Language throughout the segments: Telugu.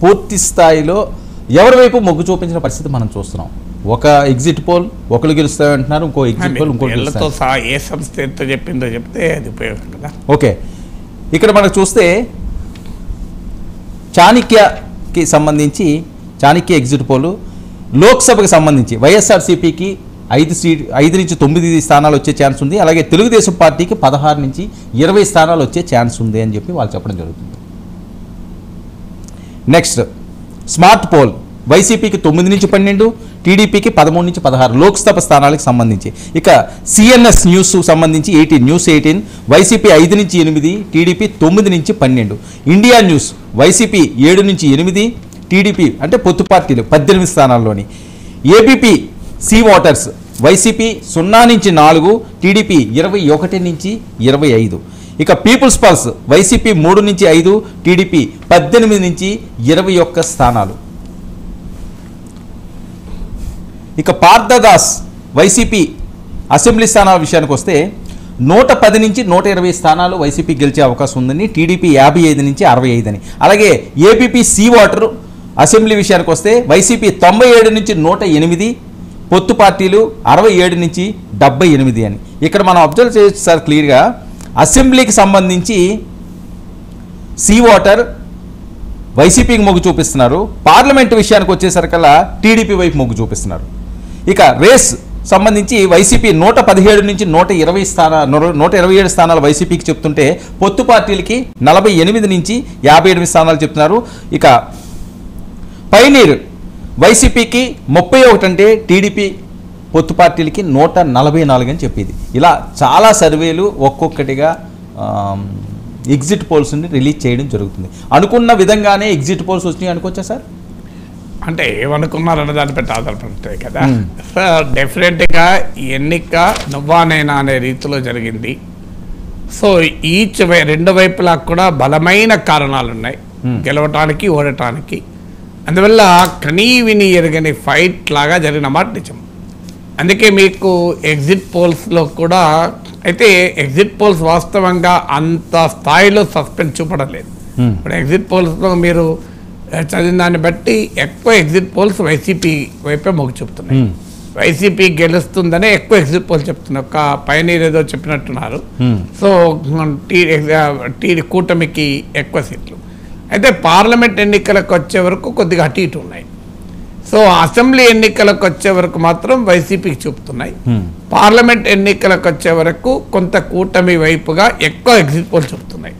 పూర్తి స్థాయిలో ఎవరి వైపు మొగ్గు చూపించిన పరిస్థితి మనం చూస్తున్నాం. ఒక ఎగ్జిట్ పోల్ ఒకరు గెలుస్తాయంటున్నారు, ఇంకో ఎగ్జిట్ పోల్ ఇంకో ఏ సంస్థ ఎంత చెప్పిందో చెప్తే అది ఉపయోగం కదా. ఓకే, ఇక్కడ మనం చూస్తే చాణక్యకి సంబంధించి చాణక్య ఎగ్జిట్ పోల్ లోక్సభకి సంబంధించి వైఎస్ఆర్సీపీకి 5 నుంచి 9 స్థానాలు వచ్చే ఛాన్స్ ఉంది. అలాగే తెలుగుదేశం పార్టీకి 16 నుంచి 20 స్థానాలు వచ్చే ఛాన్స్ ఉంది అని చెప్పి వాళ్ళు చెప్పడం జరుగుతుంది. నెక్స్ట్ స్మార్ట్ పోల్ వైసీపీకి 9 నుంచి 12, టీడీపీకి 13 నుంచి 16 లోక్సభ స్థానాలకు సంబంధించి. ఇక సిఎన్ఎస్ న్యూస్ సంబంధించి న్యూస్ 18 వైసీపీ 5 నుంచి 8, టీడీపీ 9 నుంచి 12. ఇండియా న్యూస్ వైసీపీ 7 నుంచి 8, టీడీపీ అంటే పొత్తు పార్టీలు 18 స్థానాల్లోని. ఏబీపీ సి వాటర్స్ వైసీపీ 0 నుంచి 4, టీడీపీ 21 నుంచి 25. ఇక పీపుల్స్ పల్స్ వైసీపీ 3 నుంచి 5, టీడీపీ 18 నుంచి 21 స్థానాలు. ఇక పార్థదాస్ వైసీపీ అసెంబ్లీ స్థానాల విషయానికి వస్తే 110 నుంచి 120 స్థానాలు వైసీపీ గెలిచే అవకాశం ఉందని, టీడీపీ 55 నుంచి 65 అని. అలాగే ఏబీపీ సీ వాటర్ అసెంబ్లీ విషయానికి వస్తే వైసీపీ 97 నుంచి 108, పొత్తు పార్టీలు 67 నుంచి 78 అని. ఇక్కడ మనం అబ్జర్వ్ చేయొచ్చు సార్ క్లియర్గా, అసెంబ్లీకి సంబంధించి సీ వాటర్ వైసీపీకి మొగ్గు చూపిస్తున్నారు, పార్లమెంటు విషయానికి వచ్చేసరికల్లా టీడీపీ వైపు మొగ్గు చూపిస్తున్నారు. ఇక రేస్ సంబంధించి వైసీపీ 117 నుంచి 127 స్థానాలు వైసీపీకి చెప్తుంటే, పొత్తు పార్టీలకి 48 నుంచి 58 స్థానాలు చెప్తున్నారు. ఇక పైనీర్ వైసీపీకి 31 అంటే టీడీపీ పొత్తు పార్టీలకి 144 అని చెప్పేది. ఇలా చాలా సర్వేలు ఒక్కొక్కటిగా ఎగ్జిట్ పోల్స్ని రిలీజ్ చేయడం జరుగుతుంది. అనుకున్న విధంగానే ఎగ్జిట్ పోల్స్ వచ్చినాయి అనుకోవచ్చా సార్? అంటే ఏమనుకున్నారన్న దానిపై ఆధారపడతాయి కదా. డెఫినెట్గా ఎన్నిక నువ్వానైనా అనే రీతిలో జరిగింది. సో రెండు వైపులా కూడా బలమైన కారణాలు ఉన్నాయి గెలవటానికి, ఓడటానికి. అందువల్ల కనీ విని ఎరగని ఫైట్ లాగా జరిగిన మాట నిజం. అందుకే మీకు ఎగ్జిట్ పోల్స్లో కూడా అయితే ఎగ్జిట్ పోల్స్ వాస్తవంగా అంత స్థాయిలో సస్పెన్స్ చూపడలేదు. ఇప్పుడు ఎగ్జిట్ పోల్స్లో మీరు చదివిన దాన్ని బట్టి ఎక్కువ ఎగ్జిట్ పోల్స్ వైసీపీ వైపే మొగ్గు చూపుతున్నాయి. వైసీపీ గెలుస్తుందనే ఎక్కువ ఎగ్జిట్ పోల్స్ చెప్తున్నాయి. ఒక పైనీర్ ఏదో చెప్పినట్టున్నారు. సో కూటమికి ఎక్కువ సీట్లు. అయితే పార్లమెంట్ ఎన్నికలకు వచ్చే వరకు కొద్దిగా అటు ఇటు ఉన్నాయి. సో అసెంబ్లీ ఎన్నికలకు వచ్చే వరకు మాత్రం వైసీపీకి చూపుతున్నాయి. పార్లమెంట్ ఎన్నికలకు వచ్చే వరకు కొంత కూటమి వైపుగా ఎక్కువ ఎగ్జిట్ పోల్ చూపుతున్నాయి.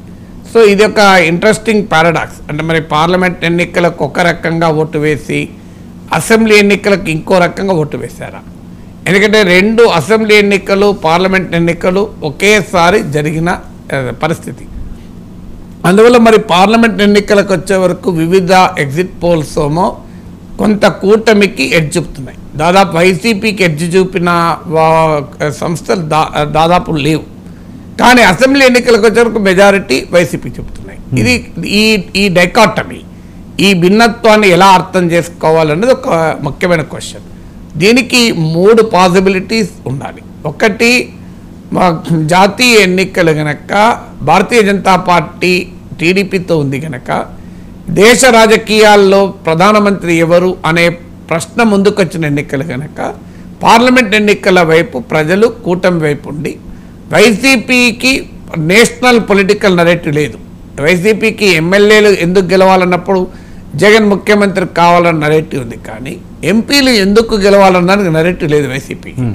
సో ఇది ఒక ఇంట్రెస్టింగ్ పారాడాక్స్. అంటే మరి పార్లమెంట్ ఎన్నికలకు ఒక రకంగా ఓటు వేసి అసెంబ్లీ ఎన్నికలకు ఇంకో రకంగా ఓటు వేశారా? ఎందుకంటే 2 అసెంబ్లీ ఎన్నికలు, పార్లమెంట్ ఎన్నికలు ఒకేసారి జరిగిన పరిస్థితి. అందువల్ల మరి పార్లమెంట్ ఎన్నికలకు వచ్చే వరకు వివిధ ఎగ్జిట్ పోల్స్ ఏమో కొంత కూటమికి ఎడ్జ్ చూపుతున్నాయి. దాదాపు వైసీపీకి ఎడ్జ్ చూపిన సంస్థలు దాదాపు లేవు. కానీ అసెంబ్లీ ఎన్నికలకు వచ్చే వరకు మెజారిటీ వైసీపీ చెబుతున్నాయి. ఇది ఈ డైకాటమీ, ఈ భిన్నత్వాన్ని ఎలా అర్థం చేసుకోవాలన్నది ఒక ముఖ్యమైన క్వశ్చన్. దీనికి 3 పాసిబిలిటీస్ ఉండాలి. ఒకటి, జాతీయ ఎన్నికలు గనక భారతీయ జనతా పార్టీ టీడీపీతో ఉంది గనక దేశ రాజకీయాల్లో ప్రధానమంత్రి ఎవరు అనే ప్రశ్న ముందుకొచ్చిన ఎన్నికలు కనుక పార్లమెంట్ ఎన్నికల వైపు ప్రజలు కూటమి వైపు ఉండి, వైసీపీకి నేషనల్ పొలిటికల్ నరేటివ్ లేదు. వైసీపీకి ఎమ్మెల్యేలు ఎందుకు గెలవాలన్నప్పుడు జగన్ ముఖ్యమంత్రి కావాలన్న నరేటివ్ ఉంది, కానీ ఎంపీలు ఎందుకు గెలవాలన్న నరేటివ్ లేదు వైసీపీకి.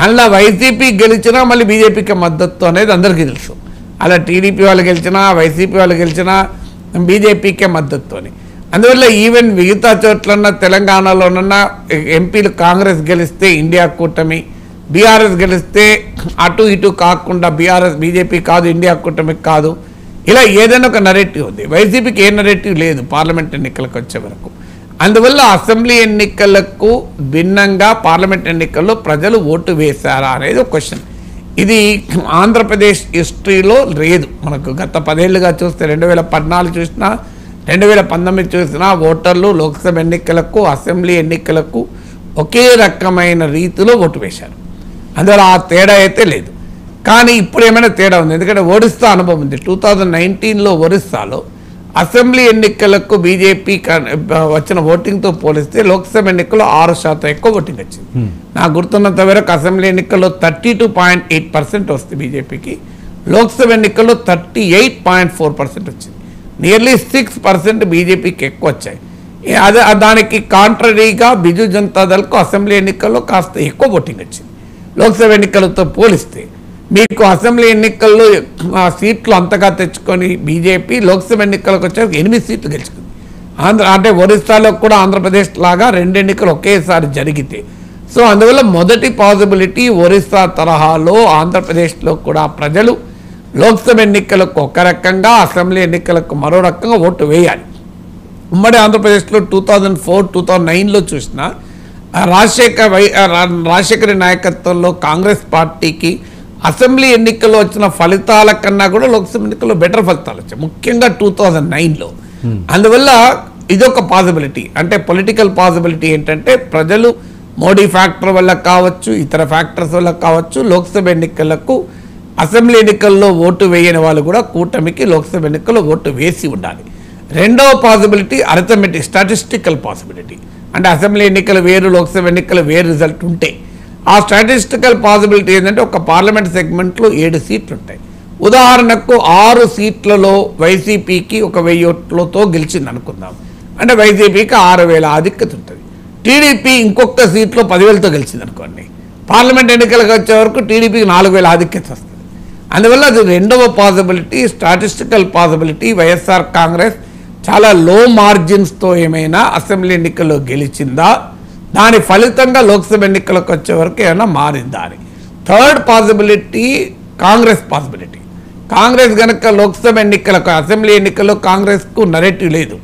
అలా వైసీపీ గెలిచినా మళ్ళీ బీజేపీకి మద్దతు అనేది అందరికీ తెలుసు. అలా టీడీపీ వాళ్ళు గెలిచినా, వైసీపీ వాళ్ళు గెలిచినా బీజేపీకే మద్దతు అని. అందువల్ల ఈవెన్ మిగతా చోట్లన్నా తెలంగాణలోనన్నా ఎంపీలు కాంగ్రెస్ గెలిస్తే ఇండియా కూటమి, బీఆర్ఎస్ గెలిస్తే అటు ఇటు కాకుండా బీజేపీ కాదు, ఇండియా కూటమికి కాదు, ఇలా ఏదైనా ఒక నరేటివ్ ఉంది. వైసీపీకి ఏ నరేటివ్ లేదు పార్లమెంట్ ఎన్నికలకు వచ్చే వరకు. అందువల్ల అసెంబ్లీ ఎన్నికలకు భిన్నంగా పార్లమెంట్ ఎన్నికల్లో ప్రజలు ఓటు వేశారా అనేది ఒక క్వశ్చన్. ఇది ఆంధ్రప్రదేశ్ హిస్టరీలో లేదు. మనకు గత 10 ఏళ్ళుగా చూస్తే 2014 చూసినా, 2019 చూసినా ఓటర్లు లోక్సభ ఎన్నికలకు, అసెంబ్లీ ఎన్నికలకు ఒకే రకమైన రీతిలో ఓటు వేశారు. అందువల్ల ఆ తేడా అయితే లేదు. కానీ ఇప్పుడు ఏమైనా తేడా ఉంది, ఎందుకంటే ఒరిస్సా అనుభవం ఉంది. 2019లో ఒరిస్సాలో అసెంబ్లీ ఎన్నికలకు బీజేపీ వచ్చిన ఓటింగ్తో పోలిస్తే లోక్సభ ఎన్నికల్లో 6% ఎక్కువ ఓటింగ్ వచ్చింది. నాకు గుర్తున్నంత వరకు అసెంబ్లీ ఎన్నికల్లో 32.8% వస్తుంది బీజేపీకి, లోక్సభ ఎన్నికల్లో 38.4% వచ్చింది. నియర్లీ 6% బీజేపీకి ఎక్కువ వచ్చాయి. అదే దానికి కాంట్రరీగా బిజు జనతాదళ్కు అసెంబ్లీ ఎన్నికల్లో కాస్త ఎక్కువ ఓటింగ్ వచ్చింది లోక్సభ ఎన్నికలతో పోలిస్తే. మీకు అసెంబ్లీ ఎన్నికల్లో సీట్లు అంతగా తెచ్చుకొని బీజేపీ లోక్సభ ఎన్నికలకు వచ్చాక 8 సీట్లు గెలుచుకుంది. అంటే ఒరిస్సాలో కూడా ఆంధ్రప్రదేశ్ లాగా 2 ఎన్నికలు ఒకేసారి జరిగితే, సో అందువల్ల మొదటి పాసిబిలిటీ ఒరిస్సా తరహాలో ఆంధ్రప్రదేశ్లో కూడా ప్రజలు లోక్సభ ఎన్నికలకు ఒక రకంగా, అసెంబ్లీ ఎన్నికలకు మరో రకంగా ఓటు వేయాలి. ఉమ్మడి ఆంధ్రప్రదేశ్లో 2004-2009లో చూసిన రాజశేఖర్ నాయకత్వంలో కాంగ్రెస్ పార్టీకి అసెంబ్లీ ఎన్నికల్లో వచ్చిన ఫలితాల కన్నా కూడా లోక్సభ ఎన్నికల్లో బెటర్ ఫలితాలు వచ్చాయి, ముఖ్యంగా 2009లో. అందువల్ల ఇదొక పాసిబిలిటీ. అంటే పొలిటికల్ పాసిబిలిటీ ఏంటంటే ప్రజలు మోడీ ఫ్యాక్టర్ వల్ల కావచ్చు, ఇతర ఫ్యాక్టర్స్ వల్ల కావచ్చు, లోక్సభ ఎన్నికలకు అసెంబ్లీ ఎన్నికల్లో ఓటు వేయని వాళ్ళు కూడా కూటమికి లోక్సభ ఎన్నికల్లో ఓటు వేసి ఉండాలి. రెండవ పాసిబిలిటీ అరిథమెటిక్ స్టాటిస్టికల్ పాసిబిలిటీ. అంటే అసెంబ్లీ ఎన్నికలు వేరు, లోక్సభ ఎన్నికలు వేరు రిజల్ట్ ఉంటే ఆ స్టాటిస్టికల్ పాసిబిలిటీ ఏంటంటే ఒక పార్లమెంట్ సెగ్మెంట్లో 7 సీట్లు ఉంటాయి. ఉదాహరణకు 6 సీట్లలో వైసీపీకి 1000 ఓట్లతో గెలిచింది అనుకుందాం. అంటే వైసీపీకి 6000 ఆధిక్యత ఉంటుంది. టీడీపీ ఇంకొక సీట్లో 10,000తో గెలిచింది అనుకోండి, పార్లమెంట్ ఎన్నికలకు వచ్చే వరకు టీడీపీకి 4000 ఆధిక్యత వస్తుంది. అందువల్ల అది రెండవ possibility, statistical possibility. YSR Congress చాలా లో మార్జిన్స్తో ఏమైనా అసెంబ్లీ ఎన్నికల్లో గెలిచిందా, దాని ఫలితంగా లోక్సభ ఎన్నికలకు వచ్చే వరకు ఏమైనా మారిందా అని. Third possibility Congress possibility. Congress కనుక లోక్సభ ఎన్నికలకు, అసెంబ్లీ ఎన్నికల్లో కాంగ్రెస్కు నరేటివ్ లేదు,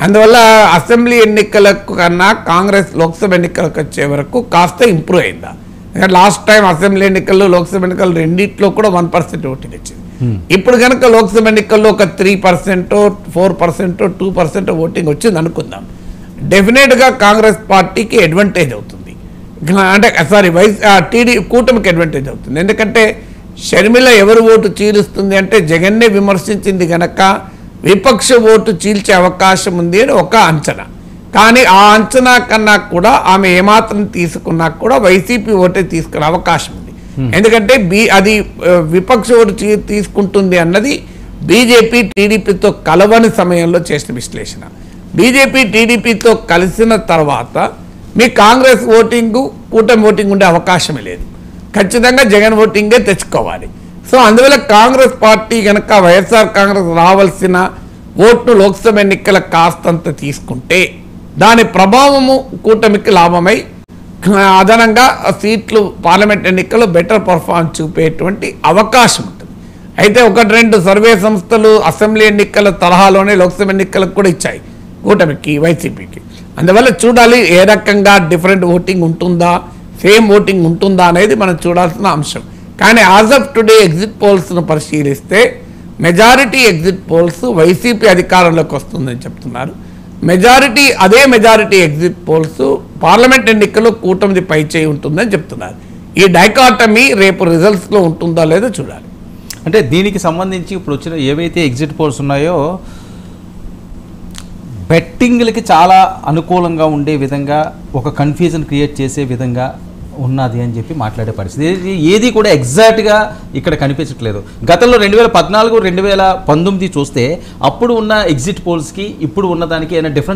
అందువల్ల అసెంబ్లీ ఎన్నికలకు కన్నా కాంగ్రెస్ లోక్సభ ఎన్నికలకు వచ్చే వరకు కాస్త ఇంప్రూవ్ అయిందా. లాస్ట్ టైం అసెంబ్లీ ఎన్నికల్లో లోక్సభ ఎన్నికలు రెండింటిలో కూడా 1% ఓటింగ్ వచ్చింది. ఇప్పుడు కనుక లోక్సభ ఎన్నికల్లో ఒక 3%, 4%, 2% ఓటింగ్ వచ్చింది అనుకుందాం, డెఫినెట్గా కాంగ్రెస్ పార్టీకి అడ్వాంటేజ్ అవుతుంది. అంటే కూటమికి అడ్వాంటేజ్ అవుతుంది. ఎందుకంటే షర్మిల ఎవరు ఓటు చీలుస్తుంది అంటే జగన్నే విమర్శించింది కనుక విపక్ష ఓటు చీల్చే అవకాశం ఉంది అని ఒక అంచనా. కానీ ఆ అంచనా కన్నా కూడా ఆమె ఏమాత్రం తీసుకున్నా కూడా వైసీపీ ఓటే తీసుకునే అవకాశం ఉంది. ఎందుకంటే అది విపక్ష ఓటు తీసుకుంటుంది అన్నది బీజేపీ టీడీపీతో కలవని సమయంలో చేసిన విశ్లేషణ. బీజేపీ టీడీపీతో కలిసిన తర్వాత మీ కాంగ్రెస్ ఓటింగు కూటమి ఓటింగ్ ఉండే అవకాశమే లేదు, ఖచ్చితంగా జగన్ ఓటింగే తెచ్చుకోవాలి. సో అందువల్ల కాంగ్రెస్ పార్టీ కనుక వైఎస్ఆర్ కాంగ్రెస్ రావాల్సిన ఓట్లు లోక్సభ ఎన్నికల కాస్తంత తీసుకుంటే దాని ప్రభావము కూటమికి లాభమై అదనంగా సీట్లు పార్లమెంట్ ఎన్నికల్లో బెటర్ పర్ఫార్మెన్స్ చూపేటువంటి అవకాశం ఉంటుంది. అయితే 1-2 సర్వే సంస్థలు అసెంబ్లీ ఎన్నికల తరహాలోనే లోక్సభ ఎన్నికలకు కూడా ఇచ్చాయి కూటమికి, వైసీపీకి. అందువల్ల చూడాలి ఏ రకంగా డిఫరెంట్ ఓటింగ్ ఉంటుందా, సేమ్ ఓటింగ్ ఉంటుందా అనేది మనం చూడాల్సిన అంశం. కానీ యాజ్ ఆఫ్ టుడే ఎగ్జిట్ పోల్స్ను పరిశీలిస్తే మెజారిటీ ఎగ్జిట్ పోల్స్ వైసీపీ అధికారంలోకి వస్తుందని చెప్తున్నారు. అదే మెజారిటీ ఎగ్జిట్ పోల్స్ పార్లమెంట్ ఎన్నికల్లో కూటమిది పైచేయి ఉంటుందని చెప్తున్నారు. ఈ డైకాటమీ రేపు రిజల్ట్స్లో ఉంటుందా లేదో చూడాలి. అంటే దీనికి సంబంధించి ఇప్పుడు వచ్చిన ఏవైతే ఎగ్జిట్ పోల్స్ ఉన్నాయో బెట్టింగ్లకి చాలా అనుకూలంగా ఉండే విధంగా, ఒక కన్ఫ్యూజన్ క్రియేట్ చేసే విధంగా ఉన్నది అని చెప్పి మాట్లాడే పరిస్థితి ఏది కూడా ఎగ్జాక్ట్గా ఇక్కడ కనిపించట్లేదు. గతంలో 2014, 2019 చూస్తే అప్పుడు ఉన్న ఎగ్జిట్ పోల్స్కి ఇప్పుడు ఉన్నదానికి ఏమైనా డిఫరెన్స్